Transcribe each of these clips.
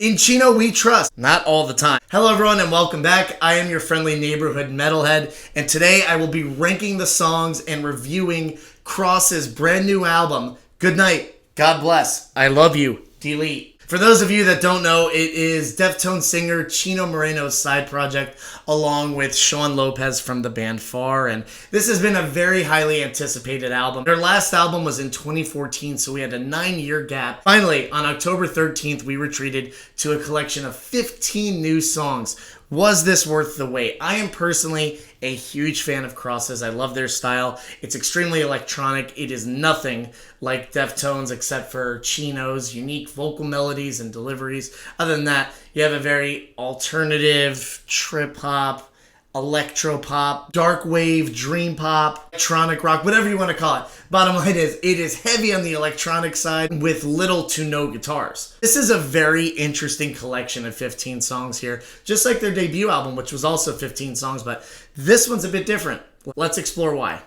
In Chino, we trust. Not all the time. Hello, everyone, and welcome back. I am your friendly neighborhood metalhead, and today I will be ranking the songs and reviewing Cross's brand new album, Goodnight, God Bless, I Love You, Delete. For those of you that don't know, it is Deftones singer Chino Moreno's side project, along with Sean Lopez from the band Far, and this has been a very highly anticipated album. Their last album was in 2014, so we had a 9-year gap. Finally, on October 13th, we retreated to a collection of 15 new songs. Was this worth the wait? I am personally a huge fan of Cross's. I love their style. It's extremely electronic. It is nothing like Deftones except for Chino's unique vocal melodies and deliveries. Other than that, you have a very alternative, trip-hop, electro-pop, dark wave, dream pop, electronic rock, whatever you want to call it. Bottom line is, it is heavy on the electronic side with little to no guitars. This is a very interesting collection of 15 songs here, just like their debut album, which was also 15 songs, but this one's a bit different. Let's explore why.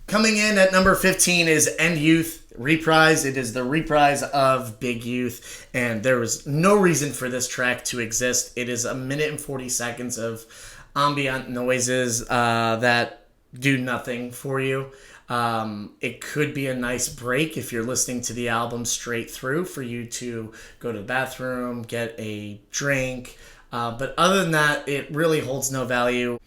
Coming in at number 15 is End Youth Reprise. It is the reprise of Big Youth, and there was no reason for this track to exist. It is 1 minute and 40 seconds of ambient noises that do nothing for you. It could be a nice break if you're listening to the album straight through for you to go to the bathroom, get a drink. But other than that, it really holds no value.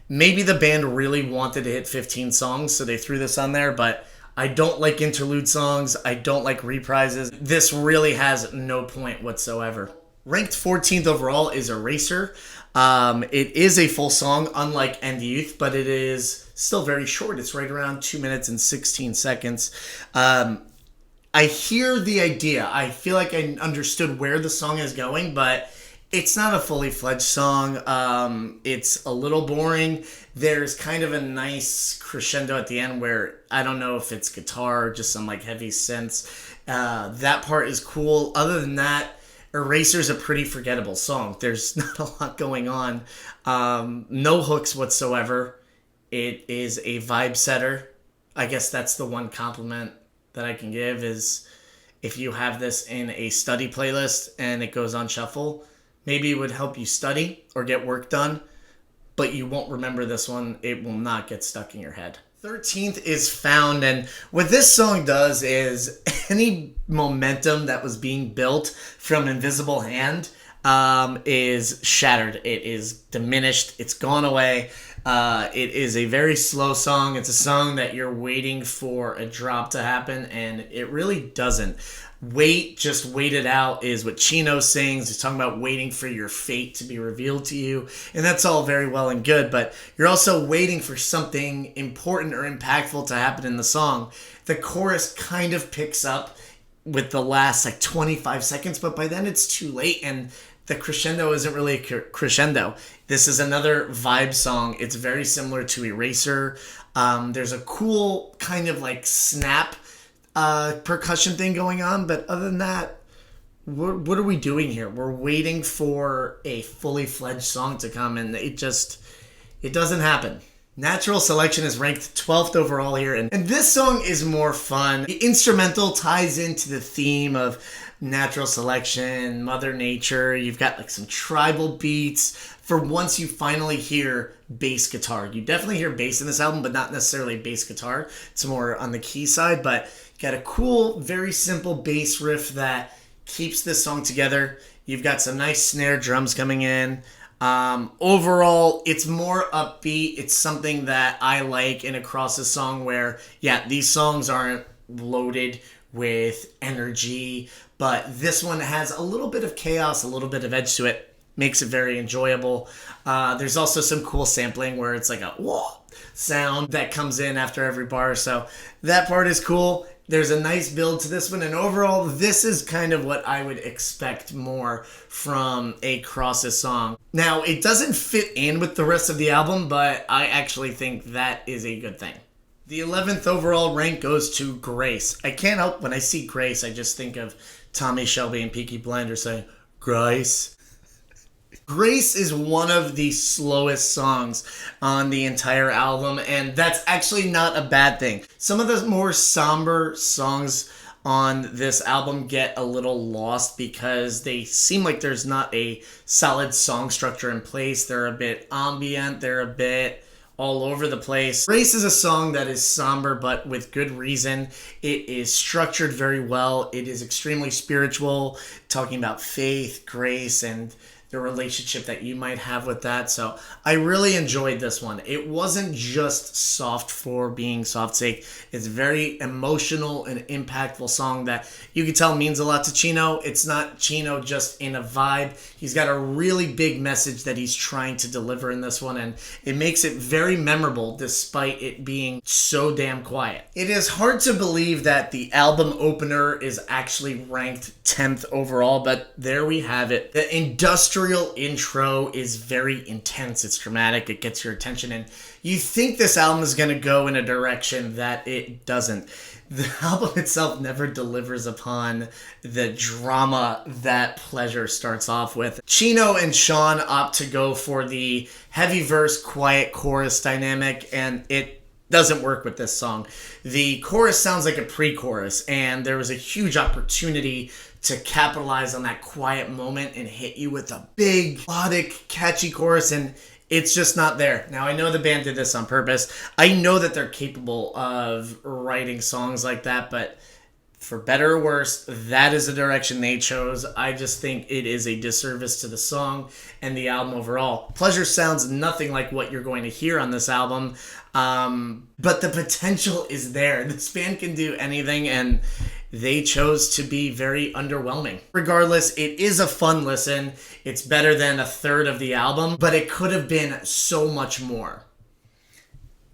Maybe the band really wanted to hit 15 songs, so they threw this on there, but I don't like interlude songs. I don't like reprises. This really has no point whatsoever. Ranked 14th overall is Eraser. It is a full song, unlike End Youth, but it is still very short. It's right around 2 minutes and 16 seconds. I hear the idea. I feel like I understood where the song is going, but it's not a fully fledged song. It's a little boring. There's kind of a nice crescendo at the end where I don't know if it's guitar or just some like heavy synths. That part is cool. Other than that, Eraser's a pretty forgettable song. There's not a lot going on. No hooks whatsoever. It is a vibe setter. I guess that's the one compliment that I can give is if you have this in a study playlist and it goes on shuffle, maybe it would help you study or get work done, but you won't remember this one. It will not get stuck in your head. 13th is Found, and what this song does is any momentum that was being built from Invisible Hand is shattered. It is diminished. It's gone away. It is a very slow song. It's a song that you're waiting for a drop to happen, and it really doesn't. Just wait it out is what Chino sings. He's talking about waiting for your fate to be revealed to you. And that's all very well and good, but you're also waiting for something important or impactful to happen in the song. The chorus kind of picks up with the last like 25 seconds, but by then it's too late and the crescendo isn't really a crescendo. This is another vibe song. It's very similar to Eraser. There's a cool kind of like snap percussion thing going on, but other than that, what are we doing here? We're waiting for a fully fledged song to come, and it doesn't happen. Natural Selection is ranked 12th overall here, and this song is more fun. The instrumental ties into the theme of natural selection, Mother Nature. You've got like some tribal beats for once you finally hear bass guitar. You definitely hear bass in this album, but not necessarily bass guitar. It's more on the key side, but got a cool, very simple bass riff that keeps this song together. You've got some nice snare drums coming in. Overall, it's more upbeat. It's something that I like in Across the song where, yeah, these songs aren't loaded with energy, but this one has a little bit of chaos, a little bit of edge to it. Makes it very enjoyable. There's also some cool sampling where it's like a whoa sound that comes in after every bar, so that part is cool. There's a nice build to this one, and overall, this is kind of what I would expect more from a Cross's song. Now, it doesn't fit in with the rest of the album, but I actually think that is a good thing. The 11th overall rank goes to Grace. I can't help when I see Grace, I just think of Tommy Shelby and Peaky Blinders saying, Grace. Grace is one of the slowest songs on the entire album, and that's actually not a bad thing. Some of the more somber songs on this album get a little lost because they seem like there's not a solid song structure in place. They're a bit ambient, they're a bit all over the place. Grace is a song that is somber, but with good reason. It is structured very well. It is extremely spiritual, talking about faith, grace, and the relationship that you might have with that. So I really enjoyed this one. It wasn't just soft for being soft's sake. It's a very emotional and impactful song that you can tell means a lot to Chino. It's not Chino just in a vibe. He's got a really big message that he's trying to deliver in this one, and it makes it very memorable despite it being so damn quiet. It is hard to believe that the album opener is actually ranked 10th overall, but there we have it. The industrial intro is very intense. It's dramatic. It gets your attention, and you think this album is going to go in a direction that it doesn't. The album itself never delivers upon the drama that Pleasure starts off with. Chino and Sean opt to go for the heavy verse, quiet chorus dynamic, and it doesn't work with this song. The chorus sounds like a pre-chorus, and there was a huge opportunity to capitalize on that quiet moment and hit you with a big, melodic, catchy chorus, and it's just not there. Now, I know the band did this on purpose. I know that they're capable of writing songs like that, but for better or worse, that is the direction they chose. I just think it is a disservice to the song and the album overall. Pleasure sounds nothing like what you're going to hear on this album, but the potential is there. This band can do anything, and they chose to be very underwhelming. Regardless, it is a fun listen. It's better than a third of the album, but it could have been so much more.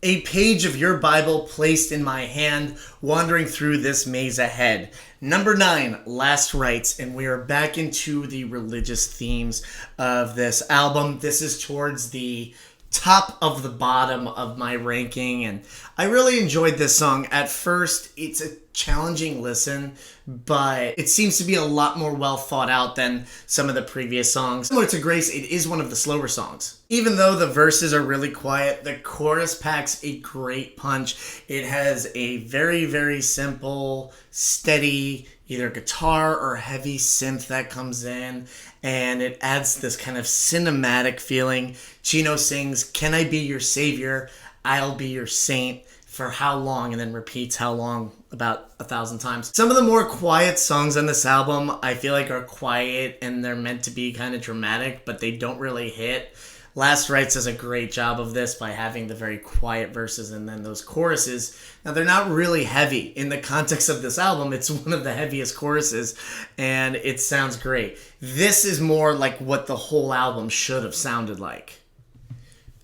A page of your Bible placed in my hand, wandering through this maze ahead. Number 9, Last Rites, and we are back into the religious themes of this album. This is towards the top of the bottom of my ranking, and I really enjoyed this song. At first, it's a challenging listen, but it seems to be a lot more well thought out than some of the previous songs. Similar to Grace, it is one of the slower songs. Even though the verses are really quiet, the chorus packs a great punch. It has a very, very simple, steady, either guitar or heavy synth that comes in, and it adds this kind of cinematic feeling. Chino sings, "Can I be your savior? I'll be your saint. For how long?" and then repeats how long about 1,000 times. Some of the more quiet songs on this album I feel like are quiet and they're meant to be kind of dramatic, but they don't really hit. Last Rites does a great job of this by having the very quiet verses and then those choruses. Now, they're not really heavy. In the context of this album, it's one of the heaviest choruses, and it sounds great. This is more like what the whole album should have sounded like.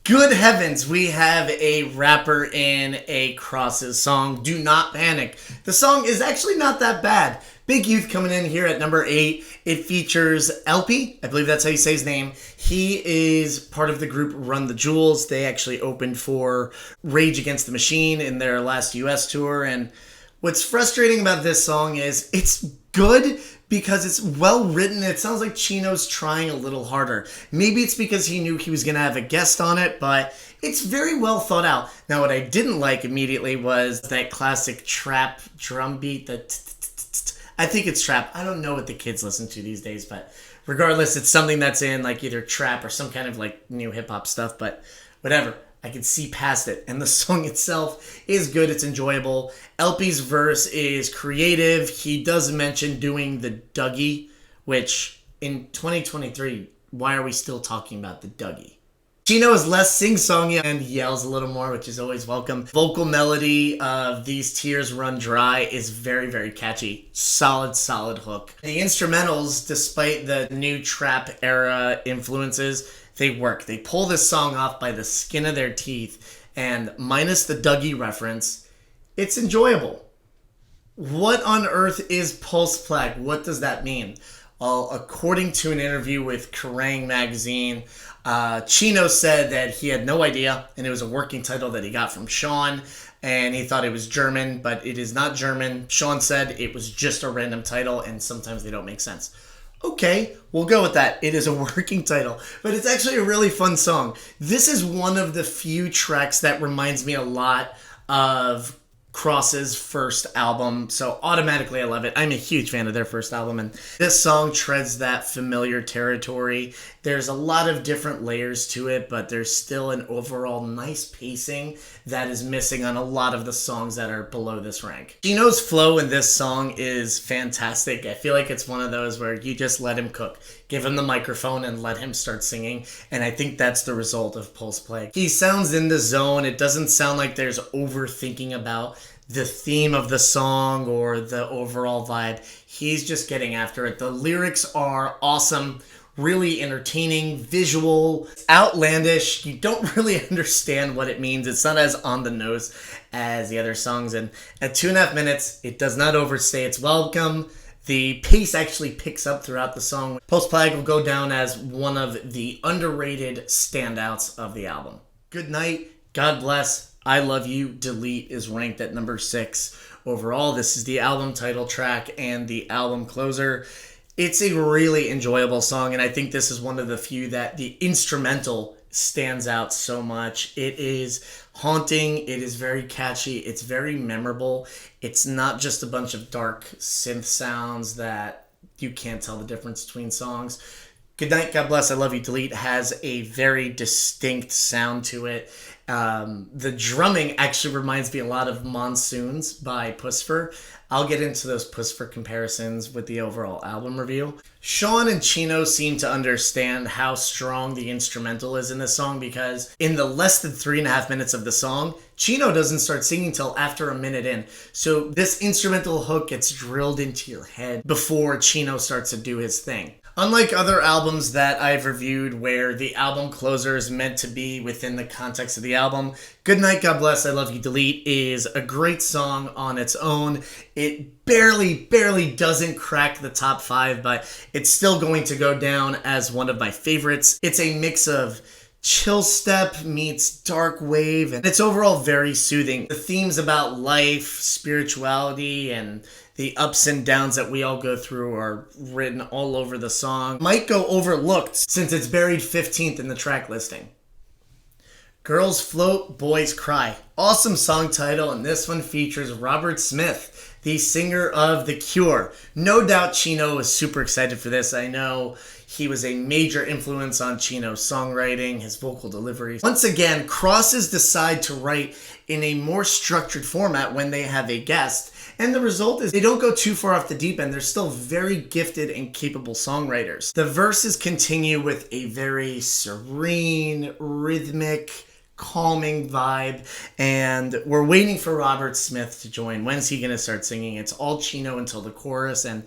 Good heavens, we have a rapper in a Crosses song, Do Not Panic. The song is actually not that bad. Big Youth coming in here at number 8. It features LP, I believe that's how you say his name. He is part of the group Run the Jewels. They actually opened for Rage Against the Machine in their last US tour, and what's frustrating about this song is it's good because it's well written. It sounds like Chino's trying a little harder. Maybe it's because he knew he was going to have a guest on it, but it's very well thought out. Now, what I didn't like immediately was that classic trap drum beat. I think it's trap. I don't know what the kids listen to these days, but regardless, it's something that's in like either trap or some kind of like new hip hop stuff, but whatever. I can see past it, and the song itself is good. It's enjoyable. LP's verse is creative. He does mention doing the Dougie, which in 2023, why are we still talking about the Dougie? Chino is less sing-songy and yells a little more, which is always welcome. Vocal melody of These Tears Run Dry is very, very catchy. Solid, solid hook. The instrumentals, despite the new trap era influences, they work. They pull this song off by the skin of their teeth, and minus the Dougie reference, it's enjoyable. What on earth is Pulse Plaque? What does that mean? Well, according to an interview with Kerrang! Magazine, Chino said that he had no idea, and it was a working title that he got from Sean, and he thought it was German, but it is not German. Sean said it was just a random title, and sometimes they don't make sense. Okay, we'll go with that. It is a working title, but it's actually a really fun song. This is one of the few tracks that reminds me a lot of Cross's first album, so automatically I love it. I'm a huge fan of their first album, and this song treads that familiar territory. There's a lot of different layers to it, but there's still an overall nice pacing that is missing on a lot of the songs that are below this rank. Chino's flow in this song is fantastic. I feel like it's one of those where you just let him cook. Give him the microphone and let him start singing, and I think that's the result of Pulse Play. He sounds in the zone. It doesn't sound like there's overthinking about the theme of the song or the overall vibe. He's just getting after it. The lyrics are awesome, really entertaining, visual, outlandish. You don't really understand what it means. It's not as on the nose as the other songs, and at 2.5 minutes, it does not overstay its welcome. The pace actually picks up throughout the song. Pulse Play will go down as one of the underrated standouts of the album. Goodnight, God Bless, I Love You, Delete is ranked at number 6 overall. This is the album title track and the album closer. It's a really enjoyable song, and I think this is one of the few that the instrumental stands out so much. It is haunting, it is very catchy, it's very memorable. It's not just a bunch of dark synth sounds that you can't tell the difference between songs. Goodnight, God Bless, I Love You, Delete has a very distinct sound to it. The drumming actually reminds me a lot of Monsoons by Puscifer. I'll get into those Puscifer comparisons with the overall album review. Sean and Chino seem to understand how strong the instrumental is in this song, because in the less than 3.5 minutes of the song, Chino doesn't start singing till after a minute in. So this instrumental hook gets drilled into your head before Chino starts to do his thing. Unlike other albums that I've reviewed where the album closer is meant to be within the context of the album, Goodnight, God Bless, I Love You, Delete is a great song on its own. It barely doesn't crack the top 5, but it's still going to go down as one of my favorites. It's a mix of chill step meets dark wave, and it's overall very soothing. The themes about life, spirituality, and the ups and downs that we all go through are written all over the song. Might go overlooked since it's buried 15th in the track listing. Girls Float, Boys Cry. Awesome song title, and this one features Robert Smith, the singer of The Cure. No doubt Chino was super excited for this. I know he was a major influence on Chino's songwriting, his vocal delivery. Once again, Crosses decide to write in a more structured format when they have a guest, and the result is they don't go too far off the deep end. They're still very gifted and capable songwriters. The verses continue with a very serene, rhythmic, calming vibe, and we're waiting for Robert Smith to join. When's he gonna start singing? It's all Chino until the chorus, and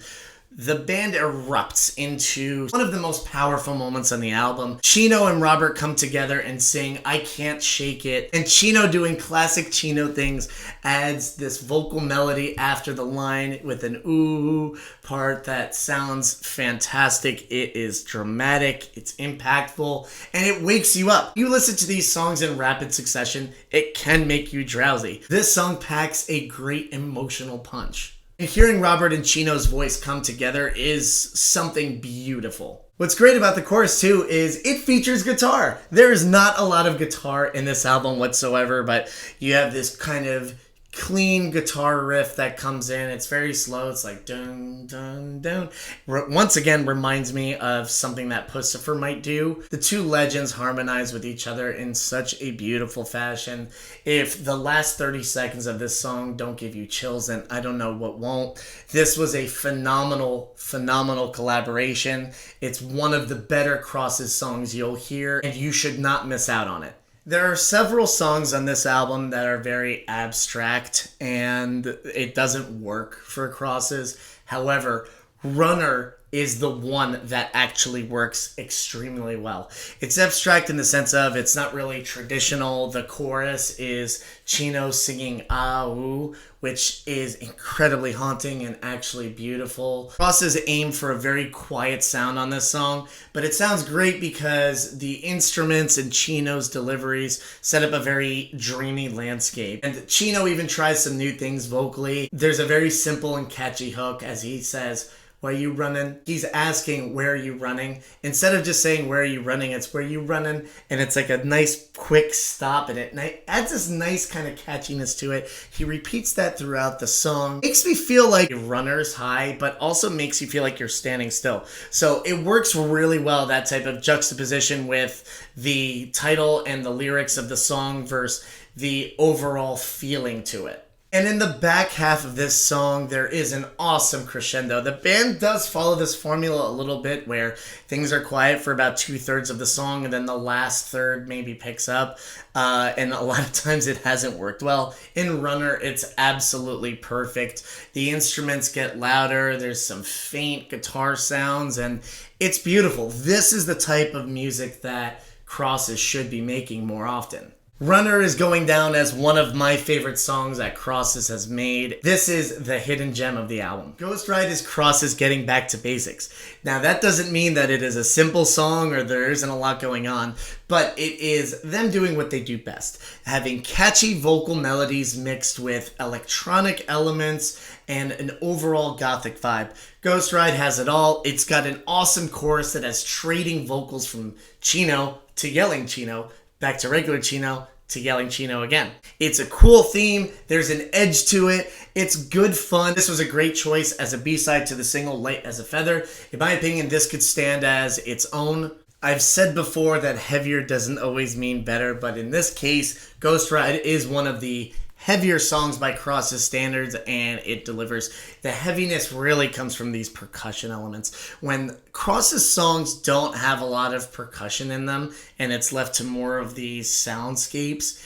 the band erupts into one of the most powerful moments on the album. Chino and Robert come together and sing I Can't Shake It, and Chino, doing classic Chino things, adds this vocal melody after the line with an ooh part that sounds fantastic. It is dramatic, it's impactful, and it wakes you up. You listen to these songs in rapid succession, it can make you drowsy. This song packs a great emotional punch. And hearing Robert and Chino's voice come together is something beautiful. What's great about the chorus too is it features guitar. There is not a lot of guitar in this album whatsoever, but you have this kind of clean guitar riff that comes in. It's very slow. It's like dun dun dun. Once again reminds me of something that Puscifer might do. The two legends harmonize with each other in such a beautiful fashion. If the last 30 seconds of this song don't give you chills, then I don't know what won't. This was a phenomenal collaboration. It's one of the better Crosses songs you'll hear, and you should not miss out on it. There are several songs on this album that are very abstract, and it doesn't work for Crosses. However, Runner is the one that actually works extremely well. It's abstract in the sense of it's not really traditional. The chorus is Chino singing ah ooh, which is incredibly haunting and actually beautiful. Crosses aim for a very quiet sound on this song, but it sounds great because the instruments and Chino's deliveries set up a very dreamy landscape. And Chino even tries some new things vocally. There's a very simple and catchy hook as he says, Why you running? He's asking, where are you running? Instead of just saying, where are you running? It's where you running? And it's like a nice quick stop, and it adds this nice kind of catchiness to it. He repeats that throughout the song. Makes me feel like a runner's high, but also makes you feel like you're standing still. So it works really well, that type of juxtaposition with the title and the lyrics of the song versus the overall feeling to it. And in the back half of this song, there is an awesome crescendo. The band does follow this formula a little bit where things are quiet for about 2/3 of the song and then the last third maybe picks up. And a lot of times it hasn't worked well. In Runner, it's absolutely perfect. The instruments get louder. There's some faint guitar sounds and it's beautiful. This is the type of music that Crosses should be making more often. Runner is going down as one of my favorite songs that Crosses has made. This is the hidden gem of the album. Ghost Ride is Crosses getting back to basics. Now that doesn't mean that it is a simple song or there isn't a lot going on, but it is them doing what they do best. Having catchy vocal melodies mixed with electronic elements and an overall gothic vibe. Ghost Ride has it all. It's got an awesome chorus that has trading vocals from Chino to yelling Chino, back to regular Chino, to yelling Chino again. It's a cool theme. There's an edge to it. It's good fun. This was a great choice as a B-side to the single Light as a Feather. In my opinion, this could stand as its own. I've said before that heavier doesn't always mean better, but in this case, Ghost Ride is one of the heavier songs by Crosses standards, and it delivers. The heaviness really comes from these percussion elements. When Crosses songs don't have a lot of percussion in them and it's left to more of these soundscapes,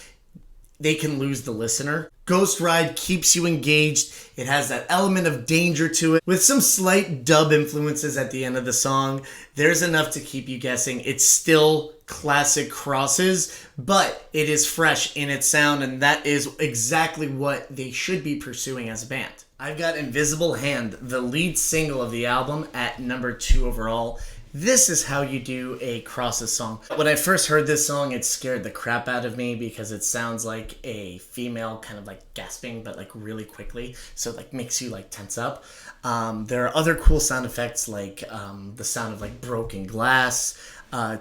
they can lose the listener. Ghost Ride keeps you engaged. It has that element of danger to it. With some slight dub influences at the end of the song, there's enough to keep you guessing. It's still classic Crosses, but it is fresh in its sound, and that is exactly what they should be pursuing as a band. I've got Invisible Hand, the lead single of the album, at number 2 overall. This is how you do a Crosses song. When I first heard this song, it scared the crap out of me because it sounds like a female kind of like gasping, but like really quickly. So it like makes you like tense up. There are other cool sound effects like the sound of like broken glass.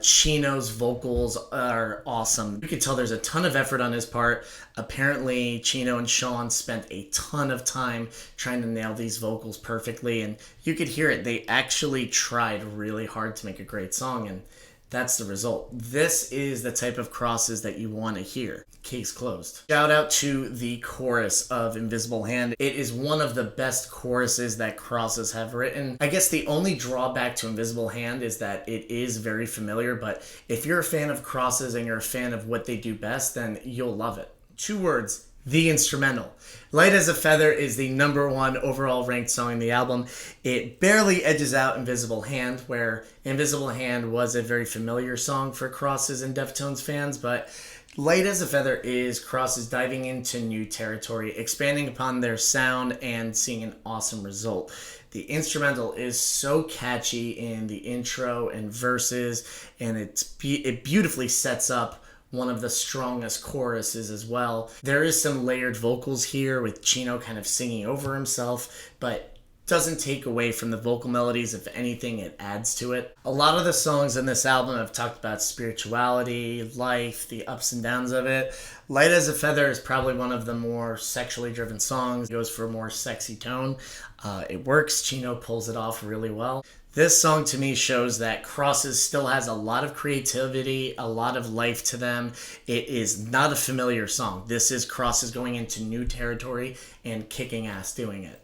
Chino's vocals are awesome. You can tell there's a ton of effort on his part. Apparently, Chino and Sean spent a ton of time trying to nail these vocals perfectly, and you could hear it. They actually tried really hard to make a great song, and that's the result. This is the type of Crosses that you want to hear. Case closed. Shout out to the chorus of Invisible Hand. It is one of the best choruses that Crosses have written. I guess the only drawback to Invisible Hand is that it is very familiar, but if you're a fan of Crosses and you're a fan of what they do best, then you'll love it. 2 words. The instrumental. Light as a Feather is the number 1 overall ranked song in the album. It barely edges out Invisible Hand, where Invisible Hand was a very familiar song for Crosses and Deftones fans, but Light as a Feather is Crosses diving into new territory, expanding upon their sound and seeing an awesome result. The instrumental is so catchy in the intro and verses, and it beautifully sets up one of the strongest choruses as well. There is some layered vocals here with Chino kind of singing over himself, but doesn't take away from the vocal melodies. If anything, it adds to it. A lot of the songs in this album have talked about spirituality, life, the ups and downs of it. Light as a Feather is probably one of the more sexually driven songs. It goes for a more sexy tone. It works. Chino pulls it off really well. This song to me shows that Crosses still has a lot of creativity, a lot of life to them. It is not a familiar song. This is Crosses going into new territory and kicking ass doing it.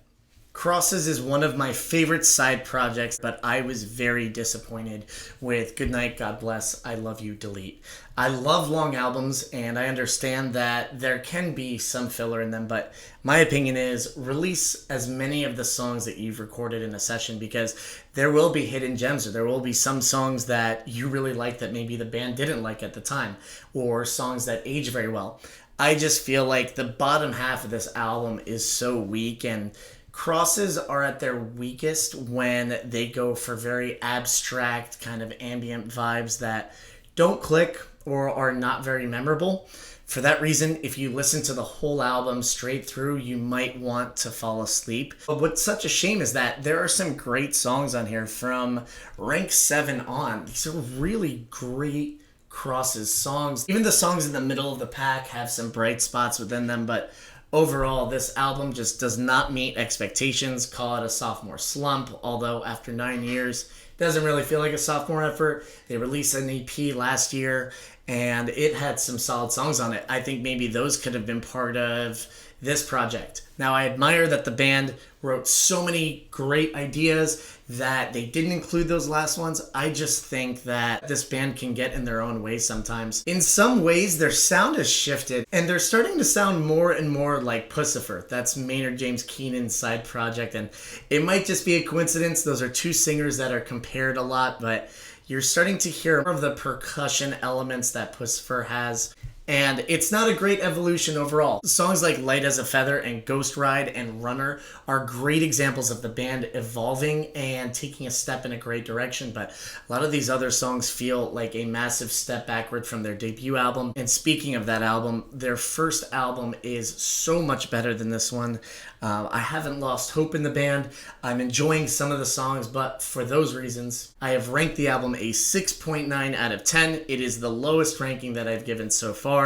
Crosses is one of my favorite side projects, but I was very disappointed with Goodnight, God Bless, I Love You, Delete. I love long albums, and I understand that there can be some filler in them, but my opinion is release as many of the songs that you've recorded in a session, because there will be hidden gems, or there will be some songs that you really like that maybe the band didn't like at the time, or songs that age very well. I just feel like the bottom half of this album is so weak, and Crosses are at their weakest when they go for very abstract kind of ambient vibes that don't click or are not very memorable. For that reason, if you listen to the whole album straight through, you might want to fall asleep. But what's such a shame is that there are some great songs on here from rank 7 on. These are really great Crosses songs. Even the songs in the middle of the pack have some bright spots within them, but overall, this album just does not meet expectations. Call it a sophomore slump, although after 9 years, it doesn't really feel like a sophomore effort. They released an EP last year, and it had some solid songs on it. I think maybe those could have been part of this project. Now, I admire that the band wrote so many great ideas that they didn't include those last ones. I just think that this band can get in their own way sometimes. In some ways, their sound has shifted, and they're starting to sound more and more like Pussifer. That's Maynard James Keenan's side project, and it might just be a coincidence. Those are two singers that are compared a lot, but you're starting to hear more of the percussion elements that Pussifer has. And it's not a great evolution overall. Songs like Light as a Feather and Ghost Ride and Runner are great examples of the band evolving and taking a step in a great direction, but a lot of these other songs feel like a massive step backward from their debut album. And speaking of that album, their first album is so much better than this one. I haven't lost hope in the band. I'm enjoying some of the songs, but for those reasons, I have ranked the album a 6.9 out of 10. It is the lowest ranking that I've given so far.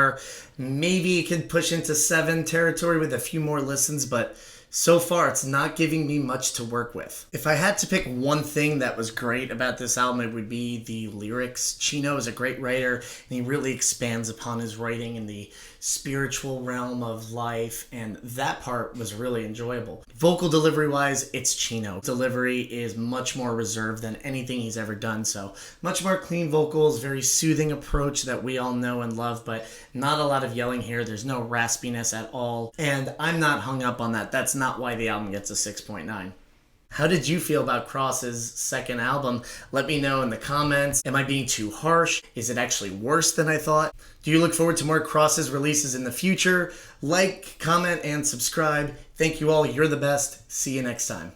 Maybe it can push into 7 territory with a few more listens, but so far it's not giving me much to work with. If I had to pick one thing that was great about this album, it would be the lyrics. Chino is a great writer, and he really expands upon his writing in the spiritual realm of life, and that part was really enjoyable. Vocal delivery wise, it's Chino. Delivery is much more reserved than anything he's ever done, so much more clean vocals, very soothing approach that we all know and love, but not a lot of yelling here. There's no raspiness at all, and I'm not hung up on that. That's not why the album gets a 6.9. How did you feel about Cross's second album? Let me know in the comments. Am I being too harsh? Is it actually worse than I thought? Do you look forward to more Cross's releases in the future? Like, comment, and subscribe. Thank you all. You're the best. See you next time.